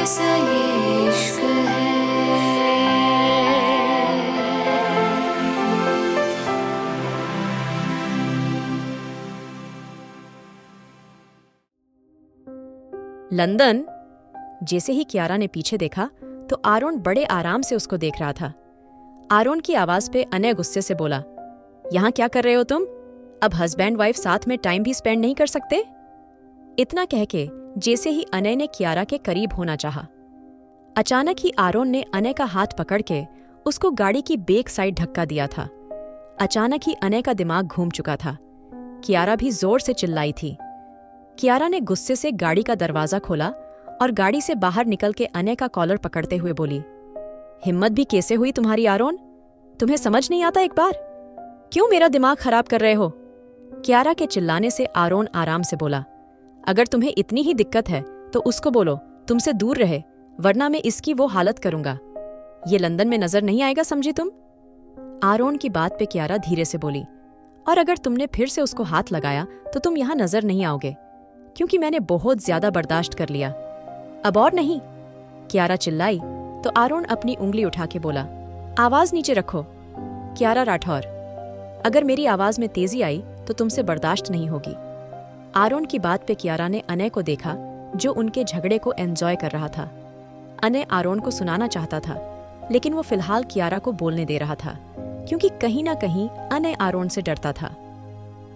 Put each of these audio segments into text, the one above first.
कैसा ये इश्क है। लंदन। जैसे ही कियारा ने पीछे देखा तो आरोन बड़े आराम से उसको देख रहा था। आरोन की आवाज पे अनय गुस्से से बोला, यहाँ क्या कर रहे हो तुम? अब हस्बैंड वाइफ साथ में टाइम भी स्पेंड नहीं कर सकते? इतना कह के जैसे ही अनय ने कियारा के करीब होना चाहा, अचानक ही आरोन ने अनय का हाथ पकड़ के उसको गाड़ी की बैक साइड धक्का दिया था। अचानक ही अनय का दिमाग घूम चुका था। कियारा भी जोर से चिल्लाई थी। कियारा ने गुस्से से गाड़ी का दरवाजा खोला और गाड़ी से बाहर निकल के अनय का कॉलर पकड़ते हुए बोली, हिम्मत भी कैसे हुई तुम्हारी आरोन? तुम्हें समझ नहीं आता एक बार? क्यों मेरा दिमाग खराब कर रहे हो? कियारा के चिल्लाने से आरोन आराम से बोला, अगर तुम्हें इतनी ही दिक्कत है तो उसको बोलो तुमसे दूर रहे, वरना मैं इसकी वो हालत करूंगा। ये लंदन में नजर नहीं आएगा, समझी तुम? आरोन की बात पे कियारा धीरे से बोली, और अगर तुमने फिर से उसको हाथ लगाया तो तुम यहाँ नजर नहीं आओगे, क्योंकि मैंने बहुत ज्यादा बर्दाश्त कर लिया, अब और नहीं। कियारा चिल्लाई तो आरोन अपनी उंगली उठा के बोला, आवाज नीचे रखो। कियारा राठौर, अगर मेरी आवाज में तेजी आई तो तुमसे बर्दाश्त नहीं होगी। आरोन की बात पे कियारा ने अनय को देखा, जो उनके झगड़े को एंजॉय कर रहा था। अनय आरोन को सुनाना चाहता था, लेकिन वो फिलहाल कियारा को बोलने दे रहा था, क्योंकि कहीं ना कहीं अनय आरोन से डरता था।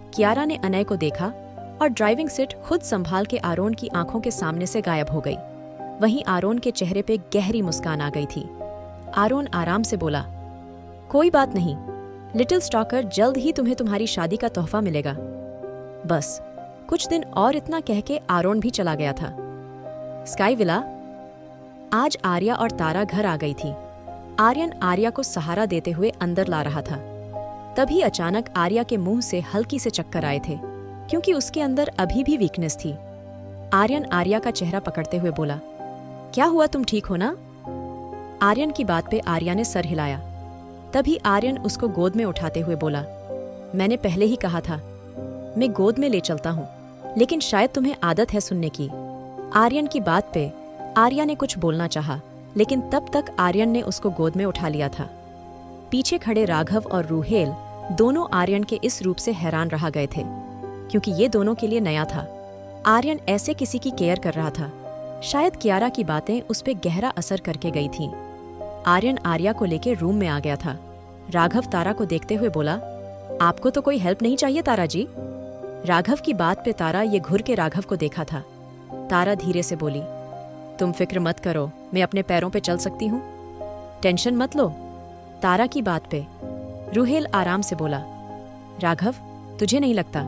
कियारा ने अनय को देखा और ड्राइविंग सीट खुद संभाल के आरोन की आंखों के सामने से गायब हो गई। वहीं आरोन के चेहरे पे गहरी मुस्कान आ गई थी। आरोन आराम से बोला, कोई बात नहीं, लिटिल स्टॉकर, जल्द ही तुम्हें तुम्हारी शादी का तोहफा मिलेगा। बस कुछ दिन और, इतना कह के आरोन भी चला गया था। Sky villa. आज आर्या और तारा घर आ गई थी। आर्यन आर्या को सहारा देते हुए अंदर ला रहा था। तभी अचानक आर्या के मुंह से हल्की से चक्कर आए थे, क्योंकि उसके अंदर अभी भी वीकनेस थी। आर्यन आर्या का चेहरा पकड़ते हुए बोला, क्या हुआ, तुम ठीक हो ना? आर्यन की बात पे आर्या ने सर हिलाया। तभी आर्यन उसको गोद में उठाते हुए बोला, मैंने पहले ही कहा था, मैं गोद में ले चलता हूँ, लेकिन शायद तुम्हें आदत है सुनने की। आर्यन की बात पे आर्या ने कुछ बोलना चाहा, लेकिन तब तक आर्यन ने उसको गोद में उठा लिया था। पीछे खड़े राघव और रूहेल दोनों आर्यन के इस रूप से हैरान रह गए थे, क्योंकि ये दोनों के लिए नया था। आर्यन ऐसे किसी की केयर कर रहा था। शायद कियारा की बातें उस पे गहरा असर करके गई थीं। आर्यन आर्या को लेकर रूम में आ गया था। राघव तारा को देखते हुए बोला, आपको तो कोई हेल्प नहीं चाहिए तारा जी? राघव की बात पे तारा ये घुर के राघव को देखा था। तारा धीरे से बोली, तुम फिक्र मत करो, मैं अपने पैरों पे चल सकती हूँ, टेंशन मत लो। तारा की बात पे रूहेल आराम से बोला, राघव, तुझे नहीं लगता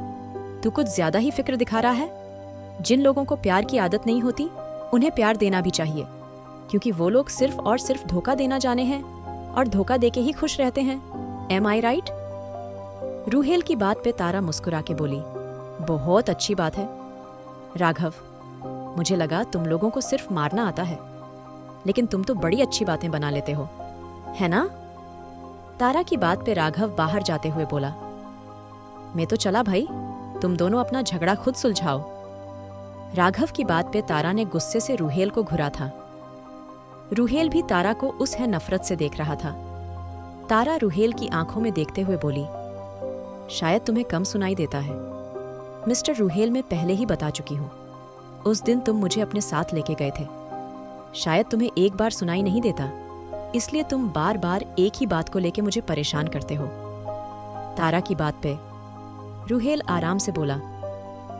तू कुछ ज्यादा ही फिक्र दिखा रहा है? जिन लोगों को प्यार की आदत नहीं होती उन्हें प्यार देना भी चाहिए, क्योंकि वो लोग सिर्फ और सिर्फ धोखा देना जाने हैं और धोखा देके ही खुश रहते हैं। एम आई राइट? रूहेल की बात पे तारा मुस्कुरा के बोली, बहुत अच्छी बात है। राघव, मुझे लगा तुम लोगों को सिर्फ मारना आता है, लेकिन तुम तो बड़ी अच्छी बातें बना लेते हो, है ना? तारा की बात पे राघव बाहर जाते हुए बोला, मैं तो चला भाई, तुम दोनों अपना झगड़ा खुद सुलझाओ। राघव की बात पे तारा ने गुस्से से रूहेल को घुरा था। रूहेल भी तारा को उस है नफरत से देख रहा था। तारा रूहेल की आंखों में देखते हुए बोली, शायद तुम्हें कम सुनाई देता है। मिस्टर रूहेल, मैं पहले ही बता चुकी हूँ, उस दिन तुम मुझे अपने साथ लेके गए थे। शायद तुम्हें एक बार सुनाई नहीं देता, इसलिए तुम बार बार एक ही बात को लेके मुझे परेशान करते हो। तारा की बात पे रूहेल आराम से बोला,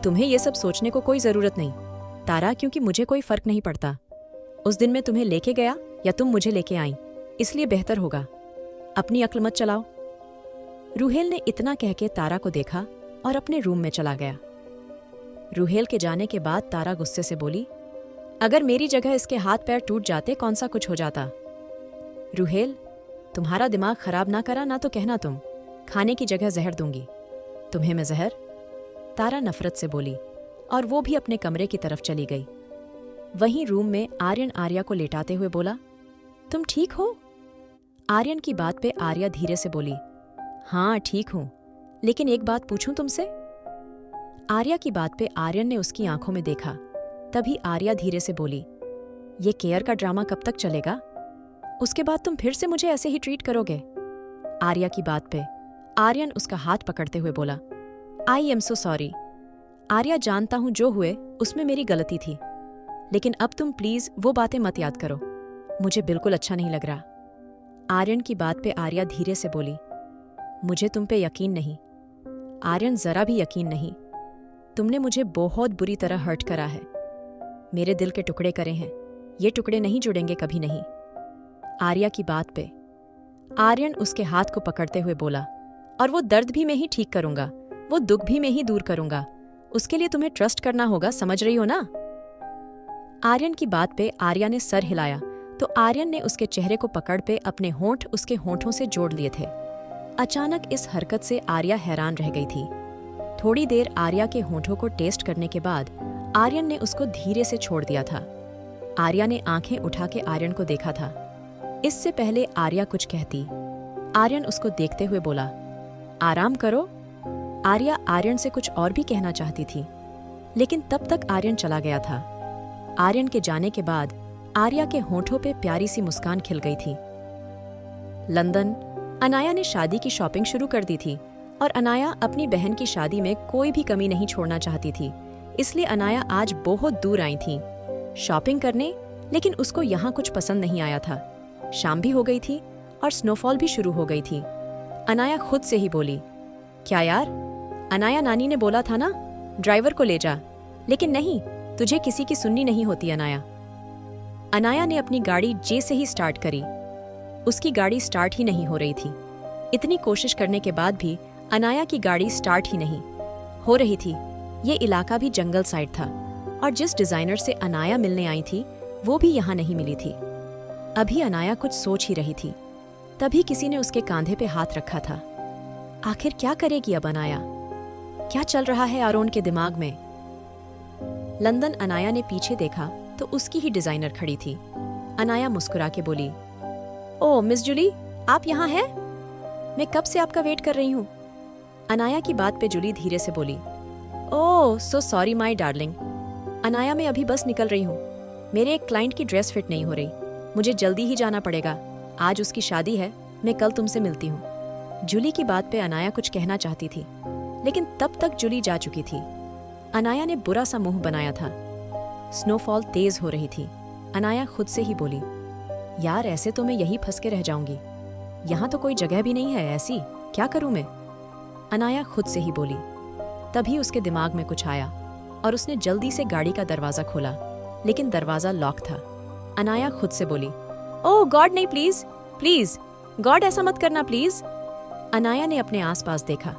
तुम्हें ये सब सोचने को कोई जरूरत नहीं तारा, क्योंकि मुझे कोई फर्क नहीं पड़ता। उस दिन मैं तुम्हें लेके गया या तुम मुझे लेके आई, इसलिए बेहतर होगा अपनी अक्ल मत चलाओ। रूहेल ने इतना कह के तारा को देखा और अपने रूम में चला गया। रूहेल के जाने के बाद तारा गुस्से से बोली, अगर मेरी जगह इसके हाथ पैर टूट जाते कौन सा कुछ हो जाता। रूहेल, तुम्हारा दिमाग खराब ना करा ना तो कहना तुम, खाने की जगह जहर दूंगी। तुम्हें मैं जहर? तारा नफरत से बोली और वो भी अपने कमरे की तरफ चली गई। वहीं रूम में आर्यन आर्या को लेटाते हुए बोला, तुम ठीक हो? आर्यन की बात पे आर्या धीरे से बोली, हाँ ठीक हूं, लेकिन एक बात पूछूं तुमसे? आर्या की बात पे आर्यन ने उसकी आंखों में देखा। तभी आर्या धीरे से बोली, ये केयर का ड्रामा कब तक चलेगा? उसके बाद तुम फिर से मुझे ऐसे ही ट्रीट करोगे? आर्या की बात पे आर्यन उसका हाथ पकड़ते हुए बोला, I am so sorry. Arya, जानता हूं जो हुए उसमें मेरी गलती थी, लेकिन अब तुम प्लीज वो बातें मत याद करो, मुझे बिल्कुल अच्छा नहीं लग रहा। आर्यन की बात पे आर्या धीरे से बोली, मुझे तुम पे यकीन नहीं। आर्यन, जरा भी यकीन नहीं। तुमने मुझे बहुत बुरी तरह हर्ट करा है, मेरे दिल के टुकड़े करे हैं, ये टुकड़े नहीं जुड़ेंगे कभी नहीं। आर्या की बात पे आर्यन उसके हाथ को पकड़ते हुए बोला, और वो दर्द भी मैं ही ठीक करूंगा, वो दुख भी मैं ही दूर करूंगा, उसके लिए तुम्हें ट्रस्ट करना होगा, समझ रही हो ना? आर्यन की बात पे आर्या ने सर हिलाया तो आर्यन ने उसके चेहरे को पकड़ पे अपने होंठ उसके होंठों से जोड़ लिए थे। अचानक इस हरकत से आर्या हैरान रह गई थी। थोड़ी देर आर्या के होंठों को टेस्ट करने के बाद आर्यन ने उसको धीरे से छोड़ दिया था। आर्या ने आंखें उठा के आर्यन को देखा था। इससे पहले आर्या कुछ कहती, आर्यन उसको देखते हुए बोला, आराम करो। आर्या आर्यन से कुछ और भी कहना चाहती थी, लेकिन तब तक आर्यन चला गया था। आर्यन के जाने के बाद आर्या के होंठों पे प्यारी सी मुस्कान खिल गई थी। लंदन, अनाया ने शादी की शॉपिंग शुरू कर दी थी और अनाया अपनी बहन की शादी में कोई भी कमी नहीं छोड़ना चाहती थी, इसलिए अनाया आज बहुत दूर आई थी शॉपिंग करने, लेकिन उसको यहाँ कुछ पसंद नहीं आया था। शाम भी हो गई थी और स्नोफॉल भी शुरू हो गई थी। अनाया खुद से ही बोली, क्या यार, अनाया, नानी ने बोला था ना ड्राइवर को ले जा, लेकिन नहीं, तुझे किसी की सुननी नहीं होती अनाया। अनाया ने अपनी गाड़ी जे से ही स्टार्ट करी, उसकी गाड़ी स्टार्ट ही नहीं हो रही थी। इतनी कोशिश करने के बाद भी अनाया की गाड़ी स्टार्ट ही नहीं हो रही थी। ये इलाका भी जंगल साइड था और जिस डिजाइनर से अनाया मिलने आई थी वो भी यहाँ नहीं मिली थी। अभी अनाया कुछ सोच ही रही थी, तभी किसी ने उसके कांधे पे हाथ रखा था। आखिर क्या करेगी अब अनाया? क्या चल रहा है आरोन के दिमाग में? लंदन अनाया ने पीछे देखा तो उसकी ही डिजाइनर खड़ी थी। अनाया मुस्कुरा के बोली, ओह मिस जूली, आप यहाँ हैं? मैं कब से आपका वेट कर रही हूँ। अनाया की बात पे जूली धीरे से बोली, oh so sorry my darling. Anaya, मैं अभी बस निकल रही हूँ, मेरे एक क्लाइंट की ड्रेस फिट नहीं हो रही, मुझे जल्दी ही जाना पड़ेगा, आज उसकी शादी है, मैं कल तुमसे मिलती हूँ। जूली की बात पे अनाया कुछ कहना चाहती थी, लेकिन तब तक जूली जा चुकी थी। अनाया ने बुरा सा मुंह बनाया था। स्नोफॉल तेज हो रही थी। अनाया खुद से ही बोली, यार ऐसे तो मैं यही फंस के रह जाऊंगी, यहाँ तो कोई जगह भी नहीं है ऐसी, क्या करूं मैं? अनाया खुद से ही बोली। तभी उसके दिमाग में कुछ आया और उसने जल्दी से गाड़ी का दरवाजा खोला, लेकिन दरवाजा लॉक था। अनाया खुद से बोली, ओह गॉड नहीं, प्लीज प्लीज गॉड, ऐसा मत करना प्लीज। अनाया ने अपने आसपास देखा।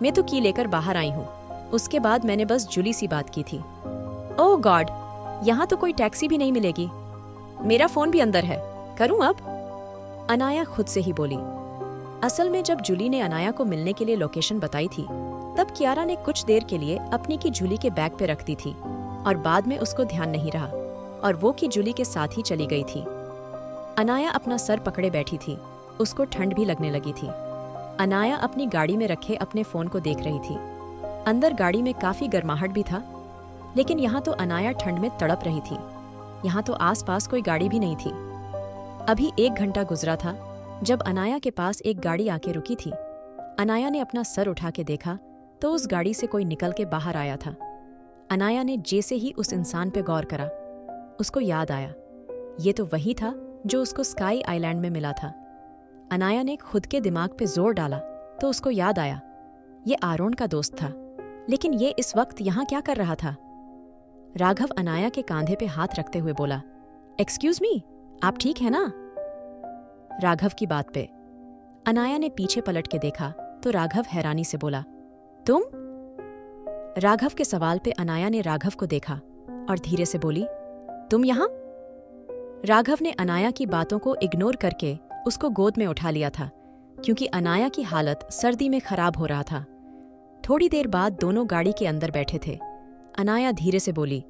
मैं तो की लेकर बाहर आई हूँ, उसके बाद मैंने बस जूली सी बात की थी। ओह गॉड, यहाँ तो कोई टैक्सी भी नहीं मिलेगी, मेरा फोन भी अंदर है, करूँ अब? अनाया खुद से ही बोली। असल में जब जूली ने अनाया को मिलने के लिए लोकेशन बताई थी, तब कियारा ने कुछ देर के लिए अपनी की जूली के बैग पे रख दी थी और बाद में उसको ध्यान नहीं रहा और वो की जूली के साथ ही चली गई थी। अनाया अपना सर पकड़े बैठी थी, उसको ठंड भी लगने लगी थी। अनाया अपनी गाड़ी में रखे अपने फोन को देख रही थी। अंदर गाड़ी में काफी गर्माहट भी था, लेकिन यहाँ तो अनाया ठंड में तड़प रही थी। यहाँ तो आसपास कोई गाड़ी भी नहीं थी। अभी 1 घंटा गुजरा था जब अनाया के पास एक गाड़ी आके रुकी थी। अनाया ने अपना सर उठा के देखा तो उस गाड़ी से कोई निकल के बाहर आया था। अनाया ने जैसे ही उस इंसान पे गौर करा, उसको याद आया, ये तो वही था जो उसको स्काई आइलैंड में मिला था। अनाया ने खुद के दिमाग पे जोर डाला तो उसको याद आया, ये आरोन का दोस्त था, लेकिन ये इस वक्त यहाँ क्या कर रहा था? राघव अनाया के कांधे पे हाथ रखते हुए बोला, एक्सक्यूज मी, आप ठीक है ना? राघव की बात पे अनाया ने पीछे पलट के देखा तो राघव हैरानी से बोला, तुम? राघव के सवाल पे अनाया ने राघव को देखा और धीरे से बोली, तुम यहाँ? राघव ने अनाया की बातों को इग्नोर करके उसको गोद में उठा लिया था, क्योंकि अनाया की हालत सर्दी में खराब हो रहा था। थोड़ी देर बाद दोनों गाड़ी के अंदर बैठे थे। अनाया धीरे से बोली,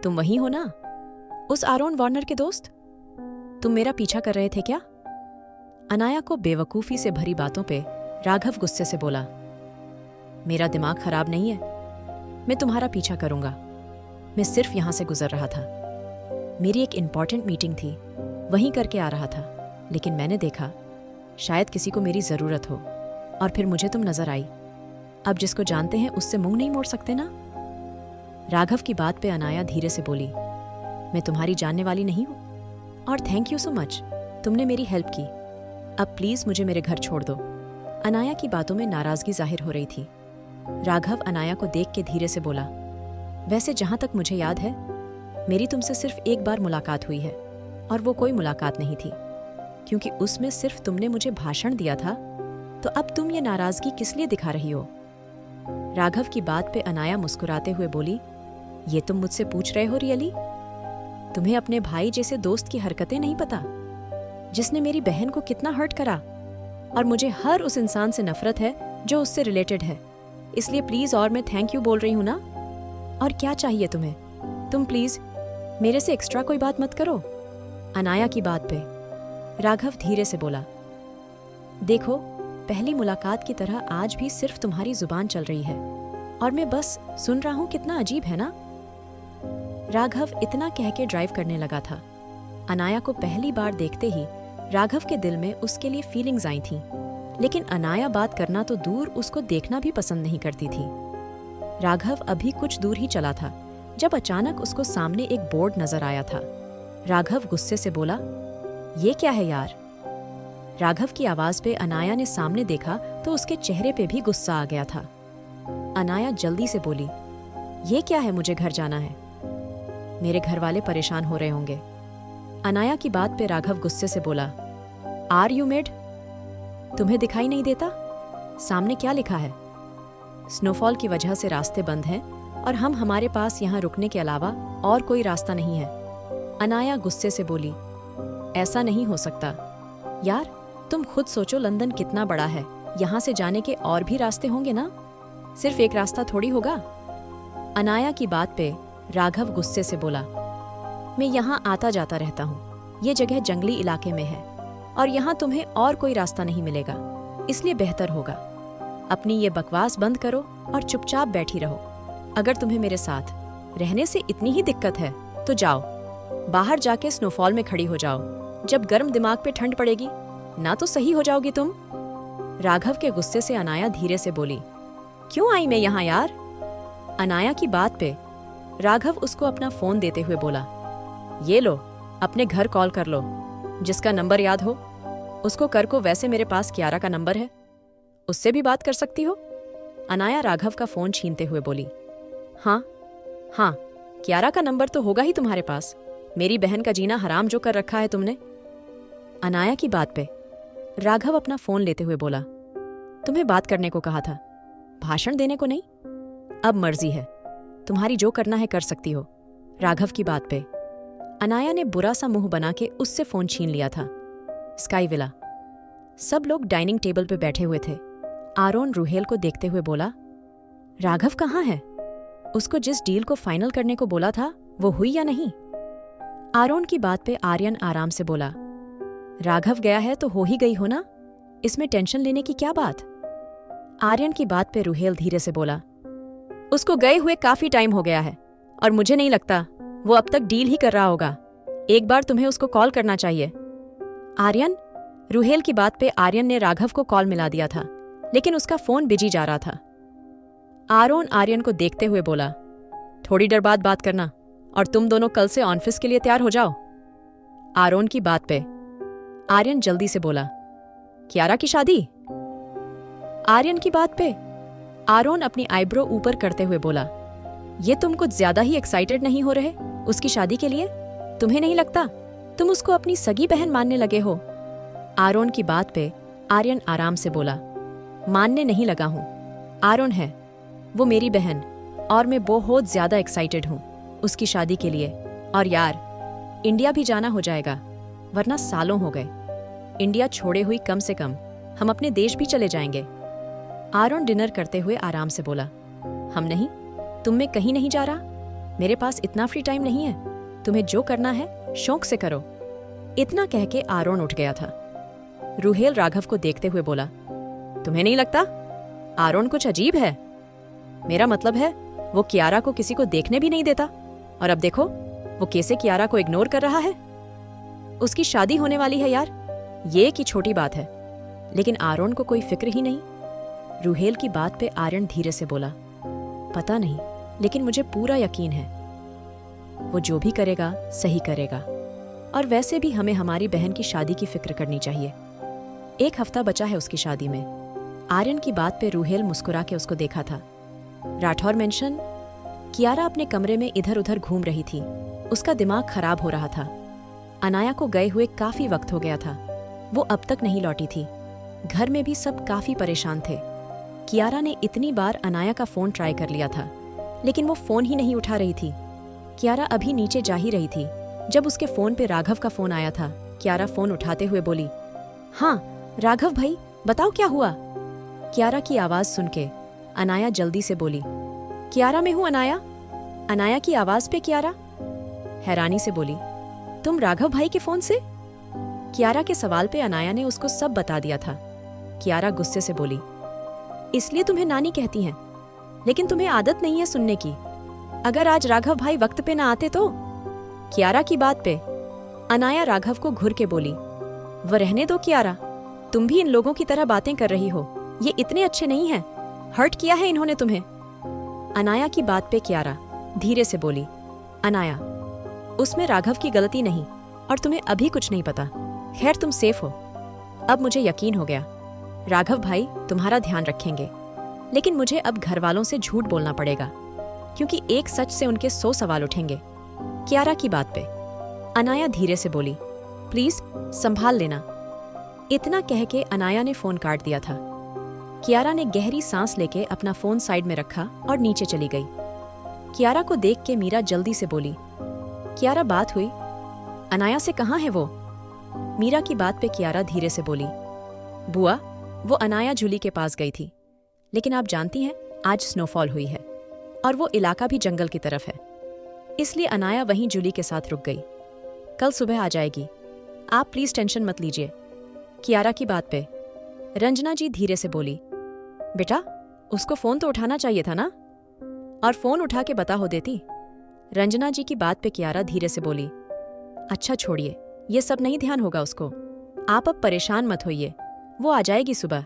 तुम वही हो ना, उस आरोन वार्नर के दोस्त? तुम मेरा पीछा कर रहे थे क्या? अनाया को बेवकूफी से भरी बातों पे राघव गुस्से से बोला, मेरा दिमाग खराब नहीं है, मैं तुम्हारा पीछा करूंगा, मैं सिर्फ यहां से गुजर रहा था। मेरी एक इम्पॉर्टेंट मीटिंग थी, वहीं करके आ रहा था, लेकिन मैंने देखा शायद किसी को मेरी ज़रूरत हो, और फिर मुझे तुम नजर आई। अब जिसको जानते हैं उससे मुंह नहीं मोड़ सकते ना। राघव की बात पे अनाया धीरे से बोली, मैं तुम्हारी जानने वाली नहीं हूँ, और थैंक यू सो मच, तुमने मेरी हेल्प की। अब प्लीज मुझे मेरे घर छोड़ दो। अनाया की बातों में नाराजगी जाहिर हो रही थी। राघव अनाया को देख के धीरे से बोला, वैसे जहां तक मुझे याद है मेरी तुमसे सिर्फ एक बार मुलाकात हुई है, और वो कोई मुलाकात नहीं थी, क्योंकि उसमें सिर्फ तुमने मुझे भाषण दिया था। तो अब तुम ये नाराजगी किस लिए दिखा रही हो? राघव की बात पे अनाया मुस्कुराते हुए बोली, ये तुम मुझसे पूछ रहे हो रियली? तुम्हें अपने भाई जैसे दोस्त की हरकतें नहीं पता, जिसने मेरी बहन को कितना हर्ट करा, और मुझे हर उस इंसान से नफरत है जो उससे रिलेटेड है। इसलिए प्लीज, और मैं थैंक यू बोल रही हूं ना। और क्या चाहिए तुम्हें? तुम प्लीज मेरे से एक्स्ट्रा कोई बात मत करो। अनाया की बात पे राघव धीरे से बोला, देखो, पहली मुलाकात की तरह आज भी सिर्फ तुम्हारी जुबान चल रही है, और मैं बस सुन रहा हूं। कितना अजीब है ना? राघव इतना कह के ड्राइव करने लगा था। अनाया को पहली बार देखते ही राघव के दिल में उसके लिए फीलिंग्स आई थीं, लेकिन अनाया बात करना तो दूर, उसको देखना भी पसंद नहीं करती थी। राघव अभी कुछ दूर ही चला था जब अचानक उसको सामने एक बोर्ड नजर आया था। राघव गुस्से से बोला, ये क्या है यार? राघव की आवाज पे अनाया ने सामने देखा तो उसके चेहरे पे भी गुस्सा आ गया था। अनाया जल्दी से बोली, ये क्या है? मुझे घर जाना है, मेरे घर वाले परेशान हो रहे होंगे। अनाया की बात पे राघव गुस्से से बोला, आर यू मेड? तुम्हें दिखाई नहीं देता सामने क्या लिखा है? स्नोफॉल की वजह से रास्ते बंद हैं, और हमारे पास यहाँ रुकने के अलावा और कोई रास्ता नहीं है। अनाया गुस्से से बोली, ऐसा नहीं हो सकता यार, तुम खुद सोचो, लंदन कितना बड़ा है, यहाँ से जाने के और भी रास्ते होंगे ना, सिर्फ एक रास्ता थोड़ी होगा। अनाया की बात पे राघव गुस्से से बोला, मैं यहाँ आता जाता रहता हूँ, ये जगह जंगली इलाके में है, और यहाँ तुम्हें और कोई रास्ता नहीं मिलेगा, इसलिए बेहतर होगा अपनी ये बकवास बंद करो और चुपचाप बैठी रहो। अगर तुम्हें मेरे साथ रहने से इतनी ही दिक्कत है तो जाओ, बाहर जाके स्नोफॉल में खड़ी हो जाओ, जब गर्म दिमाग पे ठंड पड़ेगी ना तो सही हो जाओगी तुम। राघव के गुस्से से अनाया धीरे से बोली, क्यों आई मैं यहाँ यार? अनाया की बात पे राघव उसको अपना फोन देते हुए बोला, ये लो, अपने घर कॉल कर लो, जिसका नंबर याद हो उसको कर को, वैसे मेरे पास कियारा का नंबर है, उससे भी बात कर सकती हो। अनाया राघव का फोन छीनते हुए बोली, हाँ, कियारा का नंबर तो होगा ही तुम्हारे पास, मेरी बहन का जीना हराम जो कर रखा है तुमने। अनाया की बात पे राघव अपना फोन लेते हुए बोला, तुम्हें बात करने को कहा था, भाषण देने को नहीं। अब मर्जी है, तुम्हारी जो करना है कर सकती हो। राघव की बात पे अनाया ने बुरा सा मुंह बना के उससे फोन छीन लिया था। Sky villa. सब लोग डाइनिंग टेबल पे बैठे हुए थे। आरोन रूहेल को देखते हुए बोला, राघव कहाँ है? उसको जिस डील को फाइनल करने को बोला था वो हुई या नहीं? आरोन की बात पे आर्यन आराम से बोला, राघव गया है तो हो ही गई हो ना, इसमें टेंशन लेने की क्या बात? आर्यन की बात पे रूहेल धीरे से बोला, उसको गए हुए काफी टाइम हो गया है, और मुझे नहीं लगता वो अब तक डील ही कर रहा होगा, एक बार तुम्हें उसको कॉल करना चाहिए। आर्यन? रूहेल की बात पे आर्यन ने राघव को कॉल मिला दिया था, लेकिन उसका फोन बिजी जा रहा था। आरोन आर्यन को देखते हुए बोला, थोड़ी देर बाद बात करना, और तुम दोनों कल से ऑफिस के लिए तैयार हो जाओ। आरोन की बात पे आर्यन जल्दी से बोला, कियारा की शादी? आर्यन की बात पे आरोन अपनी आईब्रो ऊपर करते हुए बोला, ये तुम कुछ ज्यादा ही एक्साइटेड नहीं हो रहे उसकी शादी के लिए? तुम्हें नहीं लगता तुम उसको अपनी सगी बहन मानने लगे हो? आरोन की बात पे आर्यन आराम से बोला, मानने नहीं लगा हूं, आरोन है वो मेरी बहन, और मैं बहुत ज्यादा एक्साइटेड हूं उसकी शादी के लिए। और यार, इंडिया भी जाना हो जाएगा, वरना सालों हो गए इंडिया छोड़े हुई, कम से कम हम अपने देश भी चले जाएंगे। आरोन डिनर करते हुए आराम से बोला, हम नहीं, तुम में कहीं नहीं जा रहा, मेरे पास इतना फ्री टाइम नहीं है, तुम्हें जो करना है शौक से करो। इतना कह के आरोन उठ गया था। रूहेल राघव को देखते हुए बोला, तुम्हें नहीं लगता आरोन कुछ अजीब है? मेरा मतलब है वो कियारा को किसी को देखने भी नहीं देता, और अब देखो वो कैसे कियारा को इग्नोर कर रहा है? उसकी शादी होने वाली है यार, ये की छोटी बात है। लेकिन आरोन को कोई फिक्र ही नहीं। रूहेल की बात पे आर्यन धीरे से बोला, पता नहीं, लेकिन मुझे पूरा यकीन है वो जो भी करेगा सही करेगा। और वैसे भी हमें हमारी बहन की शादी की फिक्र करनी चाहिए। 1 हफ्ता बचा है उसकी शादी में। आर्यन की बात पे रूहेल मुस्कुरा के उसको देखा था। राठौर मेंशन। कियारा अपने कमरे में इधर उधर घूम रही थी। उसका दिमाग खराब हो रहा था। अनाया को गए हुए काफी वक्त हो गया था। वो अब तक नहीं लौटी थी। घर में भी सब काफी परेशान थे। कियारा ने इतनी बार अनाया का फोन ट्राई कर लिया था, लेकिन वो फोन ही नहीं उठा रही थी। कियारा अभी नीचे जा ही रही थी जब उसके फोन पे राघव का फोन आया था। कियारा फोन उठाते हुए बोली, हाँ राघव भाई, बताओ क्या हुआ? कियारा की आवाज सुन के अनाया जल्दी से बोली, कियारा मैं हूं अनाया। अनाया की आवाज पे कियारा हैरानी से बोली, तुम राघव भाई के फोन से? कियारा के सवाल पे अनाया ने उसको सब बता दिया था। कियारा गुस्से से बोली, इसलिए तुम्हें नानी कहती हैं, लेकिन तुम्हें आदत नहीं है सुनने की। अगर आज राघव भाई वक्त पे ना आते तो? कियारा की बात पे अनाया राघव को घुर के बोली, वह रहने दो कियारा, तुम भी इन लोगों की तरह बातें कर रही हो। ये इतने अच्छे नहीं हैं। हर्ट किया है इन्होंने तुम्हें। अनाया की बात पे कियारा धीरे से बोली, अनाया, उसमें राघव की गलती नहीं और तुम्हें अभी कुछ नहीं पता। खैर तुम सेफ हो। अब मुझे यकीन हो गया राघव भाई तुम्हारा ध्यान रखेंगे, लेकिन मुझे अब घर वालों से झूठ बोलना पड़ेगा, क्योंकि एक सच से उनके 100 सवाल उठेंगे। कियारा की बात पे अनाया धीरे से बोली, प्लीज संभाल लेना। इतना कह के अनाया ने फोन काट दिया था। कियारा ने गहरी सांस लेके अपना फोन साइड में रखा और नीचे चली गई। कियारा को देख के मीरा जल्दी से बोली, कियारा बात हुई? अनाया से कहाँ है वो? मीरा की बात पे कियारा धीरे से बोली, बुआ, वो अनाया झूली के पास गई थी, लेकिन आप जानती हैं आज स्नोफॉल हुई है और वो इलाका भी जंगल की तरफ है, इसलिए अनाया वहीं जूली के साथ रुक गई। कल सुबह आ जाएगी, आप प्लीज टेंशन मत लीजिए। कियारा की बात पे रंजना जी धीरे से बोली, बेटा उसको फोन तो उठाना चाहिए था ना, और फोन उठा के बता हो देती। रंजना जी की बात पे कियारा धीरे से बोली, अच्छा छोड़िए, ये सब नहीं ध्यान होगा उसको, आप अब परेशान मत होइए, वो आ जाएगी सुबह।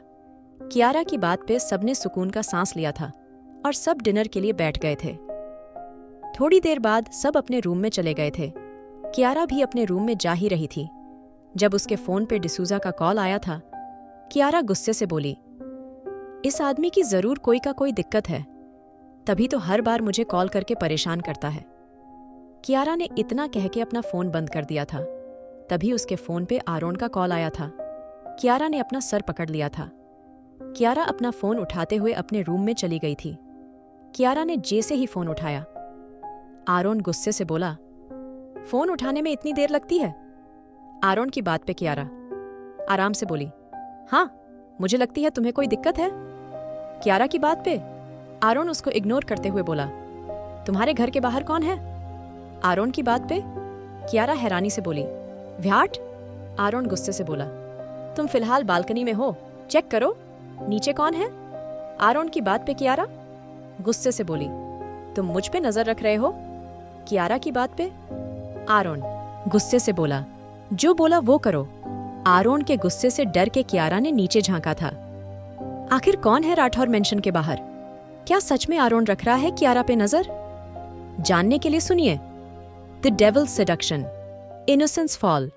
कियारा की बात पे सबने सुकून का सांस लिया था और सब डिनर के लिए बैठ गए थे। थोड़ी देर बाद सब अपने रूम में चले गए थे। कियारा भी अपने रूम में जा ही रही थी जब उसके फोन पे डिसूजा का कॉल आया था। कियारा गुस्से से बोली, इस आदमी की जरूर कोई का कोई दिक्कत है, तभी तो हर बार मुझे कॉल करके परेशान करता है। कियारा ने इतना कह के अपना फोन बंद कर दिया था। तभी उसके फोन पे आरोन का कॉल आया था। कियारा ने अपना सर पकड़ लिया था। कियारा अपना फोन उठाते हुए अपने रूम में चली गई थी। कियारा ने जैसे ही फोन उठाया, आरोन गुस्से से बोला, फोन उठाने में इतनी देर लगती है? आरोन की बात पे कियारा आराम से बोली, हाँ मुझे लगती है तुम्हें कोई दिक्कत है। कियारा की बात पे आरोन उसको इग्नोर करते हुए बोला, तुम्हारे घर के बाहर कौन है? आरोन की बात पे कियारा हैरानी से बोली, व्याट? आरोन गुस्से से बोला, तुम फिलहाल बालकनी में हो, चेक करो नीचे कौन है। आरोन की बात पे कियारा गुस्से से बोली, तुम मुझ पे नजर रख रहे हो? कियारा की बात पे आरोन गुस्से से बोला, जो बोला वो करो। आरोन के गुस्से से डर के कियारा ने नीचे झांका था। आखिर कौन है राठौर मेंशन के बाहर? क्या सच में आरोन रख रहा है कियारा पे नजर? जानने के लिए सुनिए the devil's seduction, innocence fall.